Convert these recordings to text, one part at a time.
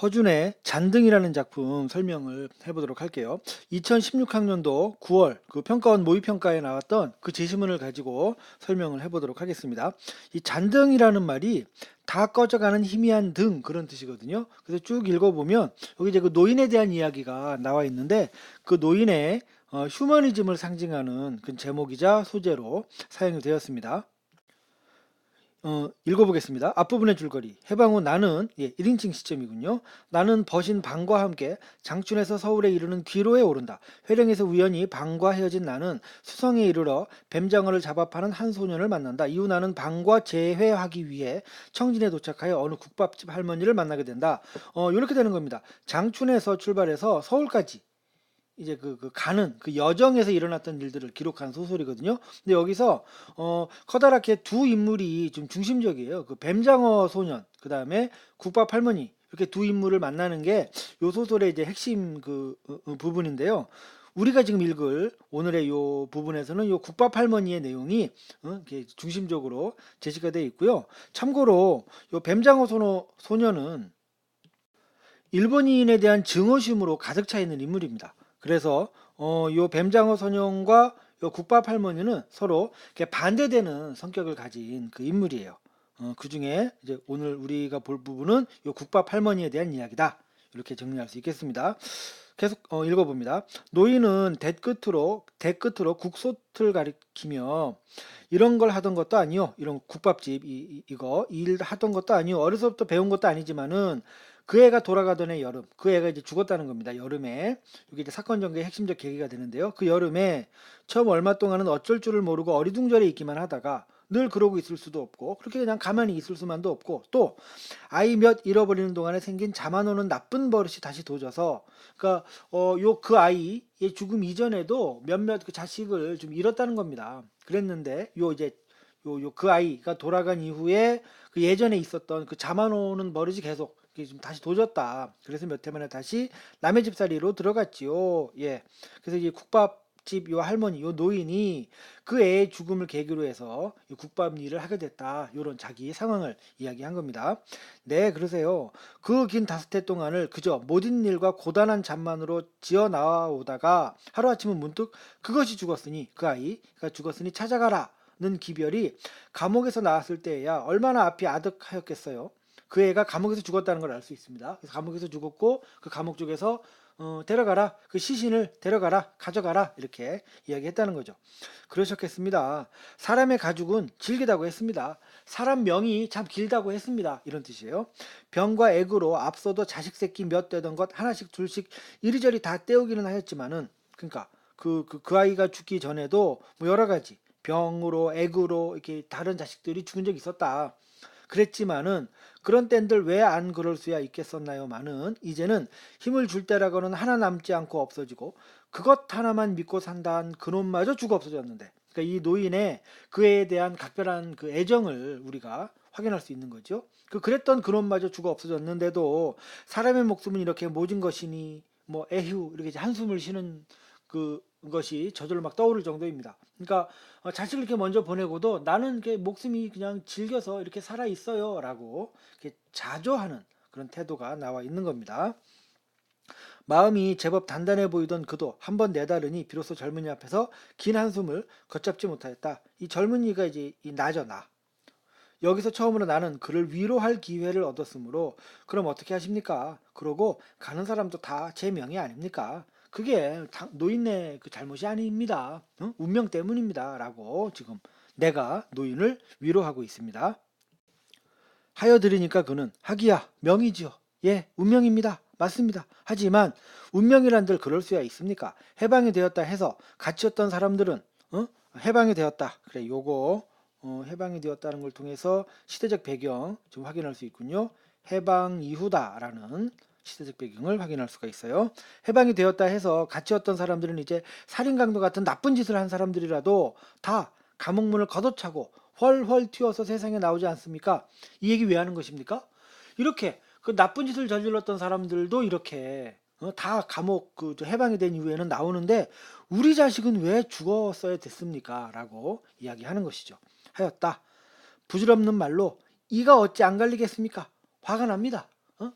허준의 잔등이라는 작품 설명을 해보도록 할게요. 2016학년도 9월 그 평가원 모의평가에 나왔던 그 제시문을 가지고 설명을 해보도록 하겠습니다. 이 잔등이라는 말이 다 꺼져가는 희미한 등 그런 뜻이거든요. 그래서 쭉 읽어보면 여기 이제 그 노인에 대한 이야기가 나와 있는데 그 노인의 휴머니즘을 상징하는 그 제목이자 소재로 사용이 되었습니다. 읽어보겠습니다. 앞부분의 줄거리. 해방 후 나는 1인칭 시점이군요. 나는 버신 방과 함께 장춘에서 서울에 이르는 귀로에 오른다. 회령에서 우연히 방과 헤어진 나는 수성에 이르러 뱀장어를 잡아 파는 한 소년을 만난다. 이후 나는 방과 재회하기 위해 청진에 도착하여 어느 국밥집 할머니를 만나게 된다. 이렇게 되는 겁니다. 장춘에서 출발해서 서울까지 이제 그 가는 그 여정에서 일어났던 일들을 기록한 소설이거든요. 근데 여기서 커다랗게 두 인물이 좀 중심적이에요. 그 뱀장어 소년, 그 다음에 국밥 할머니 이렇게 두 인물을 만나는 게 요 소설의 이제 핵심 부분인데요. 우리가 지금 읽을 오늘의 요 부분에서는 요 국밥 할머니의 내용이 이렇게 중심적으로 제시가 되어 있고요. 참고로 요 뱀장어 소년은 일본인에 대한 증오심으로 가득 차 있는 인물입니다. 그래서 요 뱀장어 선영과 요 국밥 할머니는 서로 이렇게 반대되는 성격을 가진 그 인물이에요. 그 중에 이제 오늘 우리가 볼 부분은 요 국밥 할머니에 대한 이야기다. 이렇게 정리할 수 있겠습니다. 계속 읽어봅니다. 노인은 대끝으로 국솥을 가리키며 이런 걸 하던 것도 아니요. 이런 국밥집 이거 일 하던 것도 아니요. 어려서부터 배운 것도 아니지만은 그 애가 돌아가던 해 여름, 그 애가 이제 죽었다는 겁니다. 여름에 이게 이제 사건 전개의 핵심적 계기가 되는데요. 그 여름에 처음 얼마 동안은 어쩔 줄을 모르고 어리둥절해 있기만 하다가 늘 그러고 있을 수도 없고 그렇게 그냥 가만히 있을 수만도 없고 또 아이 몇 잃어버리는 동안에 생긴 잠안 오는 나쁜 버릇이 다시 도져서 그러니까 요 그 아이의 죽음 이전에도 몇몇 그 자식을 좀 잃었다는 겁니다. 그랬는데 요 이제 요 그 아이가 돌아간 이후에 그 예전에 있었던 그 잠안 오는 버릇이 계속 이게 좀 다시 도졌다. 그래서 몇 해 만에 다시 남의 집살이로 들어갔지요. 예. 그래서 이제 국밥집 요 할머니, 요 노인이 그 애의 죽음을 계기로 해서 이 국밥 일을 하게 됐다. 요런 자기 상황을 이야기한 겁니다. 네, 그러세요. 그 긴 5해 동안을 그저 모든 일과 고단한 잠만으로 지어 나오다가 하루아침은 문득 그것이 죽었으니 그 아이가 죽었으니 찾아가라. 는 기별이 감옥에서 나왔을 때야 얼마나 앞이 아득하였겠어요. 그 애가 감옥에서 죽었다는 걸 알 수 있습니다. 그래서 감옥에서 죽었고 그 감옥 쪽에서 데려가라 그 시신을 데려가라 가져가라 이렇게 이야기했다는 거죠. 그러셨겠습니다. 사람의 가죽은 질기다고 했습니다. 사람 명이 참 길다고 했습니다. 이런 뜻이에요. 병과 액으로 앞서도 자식 새끼 몇 되던 것 하나씩 둘씩 이리저리 다 떼우기는 하였지만은 그러니까 그 아이가 죽기 전에도 뭐 여러 가지 병으로 액으로 이렇게 다른 자식들이 죽은 적이 있었다. 그랬지만은 그런 땐들 왜 안 그럴 수야 있겠었나요마는 이제는 힘을 줄 때라고는 하나 남지 않고 없어지고 그것 하나만 믿고 산다한 그놈마저 죽어 없어졌는데 그러니까 이 노인의 그에 대한 각별한 그 애정을 우리가 확인할 수 있는 거죠. 그랬던 그놈마저 죽어 없어졌는데도 사람의 목숨은 이렇게 모진 것이니 뭐 에휴 이렇게 이제 한숨을 쉬는 그것이 저절로 막 떠오를 정도입니다. 그러니까 자식을 이렇게 먼저 보내고도 나는 이렇게 목숨이 그냥 질겨서 이렇게 살아 있어요라고 이렇게 자조하는 그런 태도가 나와 있는 겁니다. 마음이 제법 단단해 보이던 그도 한번 내다르니 비로소 젊은이 앞에서 긴 한숨을 걷잡지 못하였다. 이 젊은이가 이제 이 나죠 나. 여기서 처음으로 나는 그를 위로할 기회를 얻었으므로 그럼 어떻게 하십니까? 그러고 가는 사람도 다 제 명이 아닙니까? 그게 노인네 그 잘못이 아닙니다. 응? 운명 때문입니다. 라고 지금 내가 노인을 위로하고 있습니다. 하여 들으니까 그는 하기야 명이지요. 예, 운명입니다. 맞습니다. 하지만 운명이란들 그럴 수야 있습니까? 해방이 되었다 해서 갇혔던 사람들은 해방이 되었다. 그래 요거 해방이 되었다는 걸 통해서 시대적 배경 좀 확인할 수 있군요. 해방 이후다라는 시대적 배경을 확인할 수가 있어요. 해방이 되었다 해서 갇혔던 사람들은 이제 살인강도 같은 나쁜 짓을 한 사람들이라도 다 감옥문을 걷어차고 훨훨 튀어서 세상에 나오지 않습니까? 이 얘기 왜 하는 것입니까? 이렇게 그 나쁜 짓을 저질렀던 사람들도 이렇게 다 감옥 해방이 된 이후에는 나오는데 우리 자식은 왜 죽었어야 됐습니까? 라고 이야기하는 것이죠. 하였다. 부질없는 말로 이가 어찌 안 갈리겠습니까? 화가 납니다.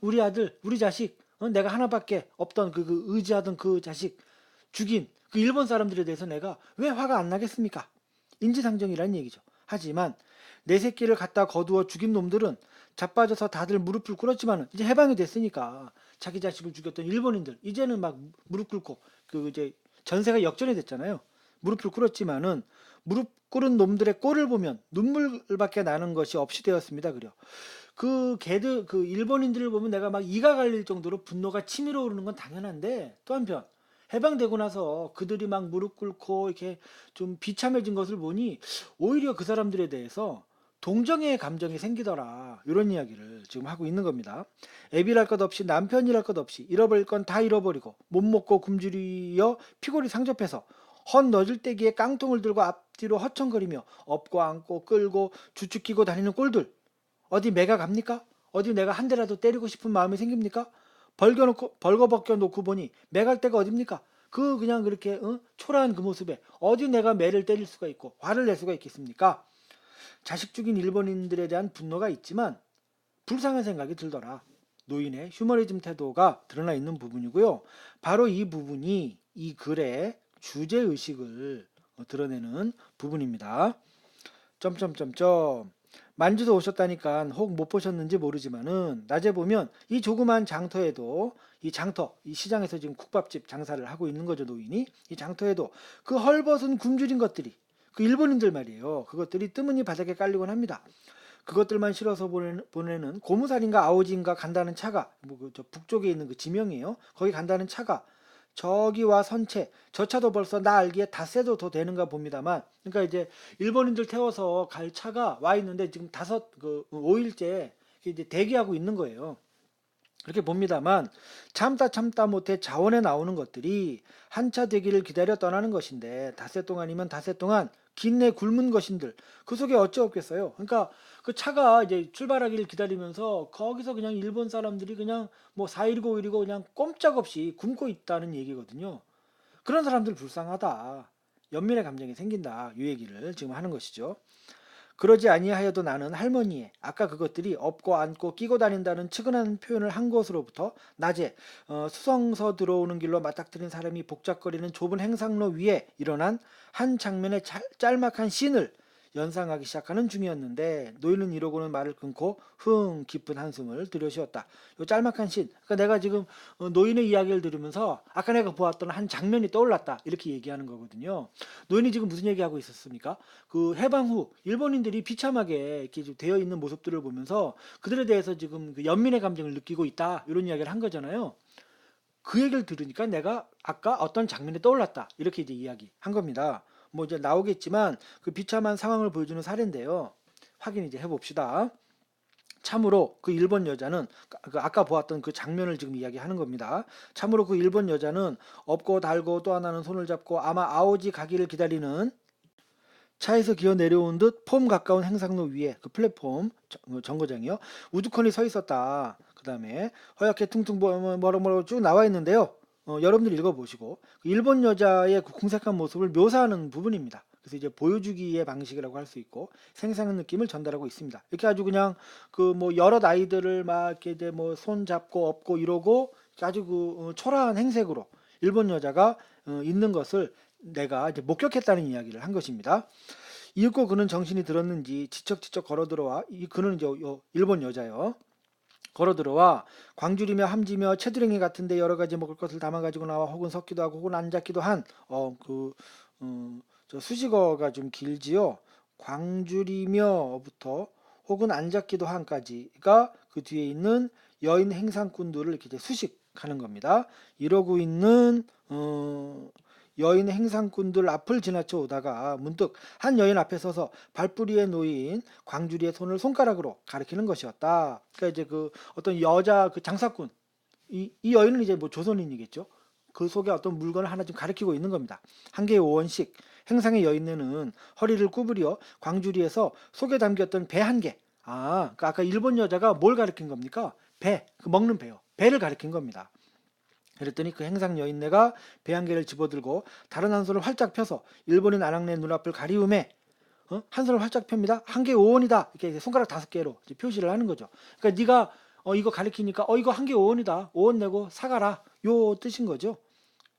우리 아들, 우리 자식, 내가 하나밖에 없던 그 의지하던 그 자식 죽인 그 일본 사람들에 대해서 내가 왜 화가 안 나겠습니까? 인지상정이란 얘기죠. 하지만 내 새끼를 갖다 거두어 죽인 놈들은 자빠져서 다들 무릎을 꿇었지만 이제 해방이 됐으니까 자기 자식을 죽였던 일본인들 이제는 막 무릎 꿇고 그 이제 전세가 역전이 됐잖아요. 무릎을 꿇었지만은 무릎 꿇은 놈들의 꼴을 보면 눈물밖에 나는 것이 없이 되었습니다. 그려. 그 걔들 그 일본인들을 보면 내가 막 이가 갈릴 정도로 분노가 치밀어 오르는 건 당연한데 또 한편 해방되고 나서 그들이 막 무릎 꿇고 이렇게 좀 비참해진 것을 보니 오히려 그 사람들에 대해서 동정의 감정이 생기더라. 이런 이야기를 지금 하고 있는 겁니다. 애비랄 것 없이 남편이랄 것 없이 잃어버릴 건 다 잃어버리고 못 먹고 굶주리어 피골이 상접해서 헌 너질대기에 깡통을 들고 앞뒤로 허청거리며 업고 안고 끌고 주축기고 다니는 꼴들 어디 매가 갑니까? 어디 내가 한 대라도 때리고 싶은 마음이 생깁니까? 벌거벗겨 놓고 보니 매갈 데가 어딥니까? 그 그냥 그렇게 초라한 그 모습에 어디 내가 매를 때릴 수가 있고 화를 낼 수가 있겠습니까? 자식 죽인 일본인들에 대한 분노가 있지만 불쌍한 생각이 들더라. 노인의 휴머니즘 태도가 드러나 있는 부분이고요. 바로 이 부분이 이 글의 주제의식을 드러내는 부분입니다. 점점점점 만주도 오셨다니까 혹 못 보셨는지 모르지만은 낮에 보면 이 조그만 장터에도 이 장터 이 시장에서 지금 국밥집 장사를 하고 있는 거죠. 노인이 이 장터에도 그 헐벗은 굶주린 것들이 그 일본인들 말이에요. 그것들이 뜨문이 바닥에 깔리곤 합니다. 그것들만 실어서 보내는 고무살인가 아오지인가 간다는 차가 저 북쪽에 있는 그 지명이에요. 거기 간다는 차가 저기와 선체 저 차도 벌써 나 알기에 닷새도 더 되는가 봅니다만 그러니까 이제 일본인들 태워서 갈 차가 와 있는데 지금 5일째 이제 대기하고 있는 거예요. 그렇게 봅니다만 참다 못해 자원에 나오는 것들이 한차 되기를 기다려 떠나는 것인데 닷새 동안이면 닷새 동안 긴내 굶은 것인들 그 속에 어찌 없겠어요. 그러니까 그 차가 이제 출발하기를 기다리면서 거기서 그냥 일본 사람들이 그냥 뭐 4일이고 5일이고 그냥 꼼짝없이 굶고 있다는 얘기거든요. 그런 사람들 불쌍하다. 연민의 감정이 생긴다. 이 얘기를 지금 하는 것이죠. 그러지 아니하여도 나는 할머니의 아까 그것들이 업고 안고 끼고 다닌다는 측은한 표현을 한 것으로부터 낮에 수성서 들어오는 길로 맞닥뜨린 사람이 복잡거리는 좁은 행상로 위에 일어난 한 장면의 짤막한 씬을 연상하기 시작하는 중이었는데 노인은 이러고는 말을 끊고 깊은 한숨을 들여쉬었다. 요 짤막한 씬. 그러니까 내가 지금 노인의 이야기를 들으면서 아까 내가 보았던 한 장면이 떠올랐다. 이렇게 얘기하는 거거든요. 노인이 지금 무슨 얘기하고 있었습니까? 그 해방 후 일본인들이 비참하게 이렇게 되어 있는 모습들을 보면서 그들에 대해서 지금 그 연민의 감정을 느끼고 있다. 이런 이야기를 한 거잖아요. 그 얘기를 들으니까 내가 아까 어떤 장면이 떠올랐다. 이렇게 이제 이야기한 겁니다. 뭐 이제 나오겠지만 그 비참한 상황을 보여주는 사례인데요. 확인 이제 해봅시다. 참으로 그 일본 여자는 아까 보았던 그 장면을 지금 이야기하는 겁니다. 참으로 그 일본 여자는 업고 달고 또 하나는 손을 잡고 아마 아오지 가기를 기다리는 차에서 기어 내려온 듯 폼 가까운 행상로 위에 그 플랫폼 정거장이요. 우두커니 서 있었다. 그 다음에 허옇게 퉁퉁 뭐라고 쭉 나와 있는데요. 여러분들 읽어보시고 그 일본 여자의 그 궁색한 모습을 묘사하는 부분입니다. 그래서 이제 보여주기의 방식이라고 할 수 있고 생생한 느낌을 전달하고 있습니다. 이렇게 아주 그냥 그 뭐 여러 아이들을 막 이렇게 이제 뭐 손 잡고 업고 이러고 아주 그 초라한 행색으로 일본 여자가 있는 것을 내가 이제 목격했다는 이야기를 한 것입니다. 이윽고 그는 정신이 들었는지 지척지척 걸어 들어와 그는 이제 일본 여자요. 걸어 들어와 광주리며 함지며 채두랭이 같은데 여러 가지 먹을 것을 담아 가지고 나와 혹은 섞기도 하고 혹은 앉았기도 한 저 수식어가 좀 길지요. 광주리며부터 혹은 앉았기도 한까지가 그 뒤에 있는 여인 행상꾼들을 이렇게 이제 수식하는 겁니다. 이러고 있는 여인 행상꾼들 앞을 지나쳐 오다가 문득 한 여인 앞에 서서 발뿌리에 놓인 광주리의 손을 손가락으로 가리키는 것이었다. 그러니까 이제 그 어떤 여자 그 장사꾼 이 여인은 이제 뭐 조선인이겠죠. 그 속에 어떤 물건을 하나 좀 가리키고 있는 겁니다. 한 개의 5원씩 행상의 여인네는 허리를 구부려 광주리에서 속에 담겼던 배 한 개. 그러니까 아까 일본 여자가 뭘 가리킨 겁니까? 배, 그 먹는 배요. 배를 가리킨 겁니다. 그랬더니 그 행상 여인네가 배 한 개를 집어들고 다른 한 손을 활짝 펴서 일본인 아낙네 눈앞을 가리움에 한 손을 활짝 펴니다. 한 개 5원이다. 이렇게 손가락 5개로 표시를 하는 거죠. 그러니까 네가 이거 가리키니까 이거 한 개 5원이다. 5원 내고 사가라. 요 뜻인 거죠.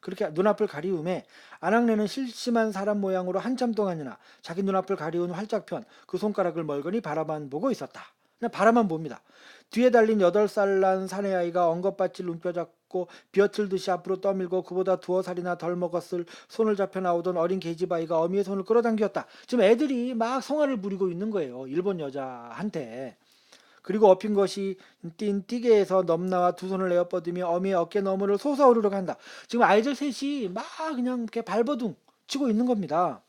그렇게 눈앞을 가리움에 안악내는 실심한 사람 모양으로 한참 동안이나 자기 눈앞을 가리운 활짝편 그 손가락을 멀거니 바라만 보고 있었다. 그냥 바라만 봅니다. 뒤에 달린 8살 난 사내아이가 엉겁받칠 눈뼈잡고 비어틀듯이 앞으로 떠밀고 그보다 2살이나 덜 먹었을 손을 잡혀 나오던 어린 계집아이가 어미의 손을 끌어당겼다. 지금 애들이 막 성화를 부리고 있는 거예요. 일본 여자한테. 그리고 엎인 것이 띈 띠개에서 넘나와 두 손을 내어 뻗으며 어미의 어깨 너머를 솟아오르려 간다. 지금 아이들 셋이 막 그냥 이렇게 발버둥 치고 있는 겁니다.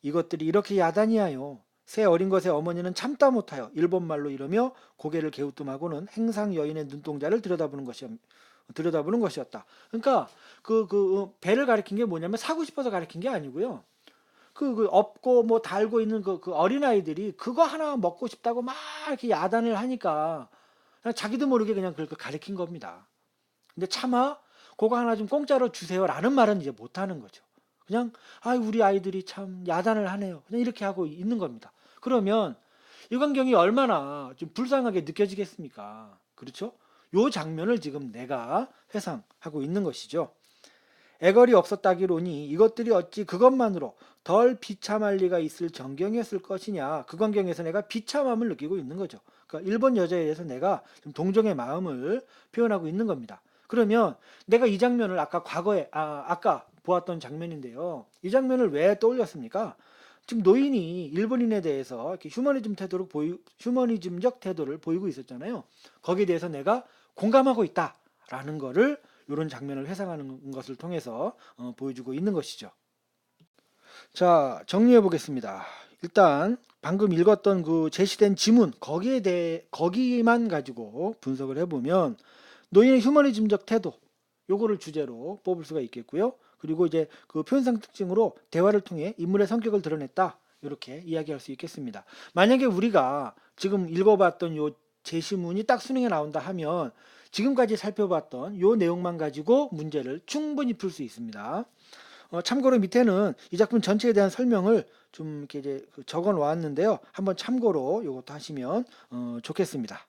이것들이 이렇게 야단이야요. 새 어린 것의 어머니는 참다 못하여 일본말로 이러며 고개를 게으뜸하고는 행상 여인의 눈동자를 들여다보는 것이었다. 그러니까 배를 가리킨 게 뭐냐면 사고 싶어서 가리킨 게 아니고요. 업고 뭐 달고 있는 그 어린아이들이 그거 하나 먹고 싶다고 막 이렇게 야단을 하니까 그냥 자기도 모르게 그냥 그걸 가리킨 겁니다. 근데 차마 그거 하나 좀 공짜로 주세요라는 말은 이제 못 하는 거죠. 그냥 우리 아이들이 참 야단을 하네요. 그냥 이렇게 하고 있는 겁니다. 그러면 이 광경이 얼마나 좀 불쌍하게 느껴지겠습니까? 그렇죠? 요 장면을 지금 내가 회상하고 있는 것이죠. 애걸이 없었다기로니 이것들이 어찌 그것만으로 덜 비참할 리가 있을 정경이었을 것이냐. 그 광경에서 내가 비참함을 느끼고 있는 거죠. 그러니까 일본 여자에 대해서 내가 좀 동정의 마음을 표현하고 있는 겁니다. 그러면 내가 이 장면을 아까 보았던 장면인데요. 이 장면을 왜 떠올렸습니까? 지금 노인이 일본인에 대해서 이렇게 휴머니즘적 태도를 보이고 있었잖아요. 거기에 대해서 내가 공감하고 있다라는 거를 이런 장면을 회상하는 것을 통해서 보여주고 있는 것이죠. 자, 정리해 보겠습니다. 일단 방금 읽었던 그 제시된 지문 거기만 가지고 분석을 해보면 노인의 휴머니즘적 태도 요거를 주제로 뽑을 수가 있겠고요. 그리고 이제 그 표현상 특징으로 대화를 통해 인물의 성격을 드러냈다. 이렇게 이야기할 수 있겠습니다. 만약에 우리가 지금 읽어봤던 요 제시문이 딱 수능에 나온다 하면 지금까지 살펴봤던 요 내용만 가지고 문제를 충분히 풀 수 있습니다. 참고로 밑에는 이 작품 전체에 대한 설명을 좀 이렇게 이제 적어 놓았는데요. 한번 참고로 이것도 하시면 좋겠습니다.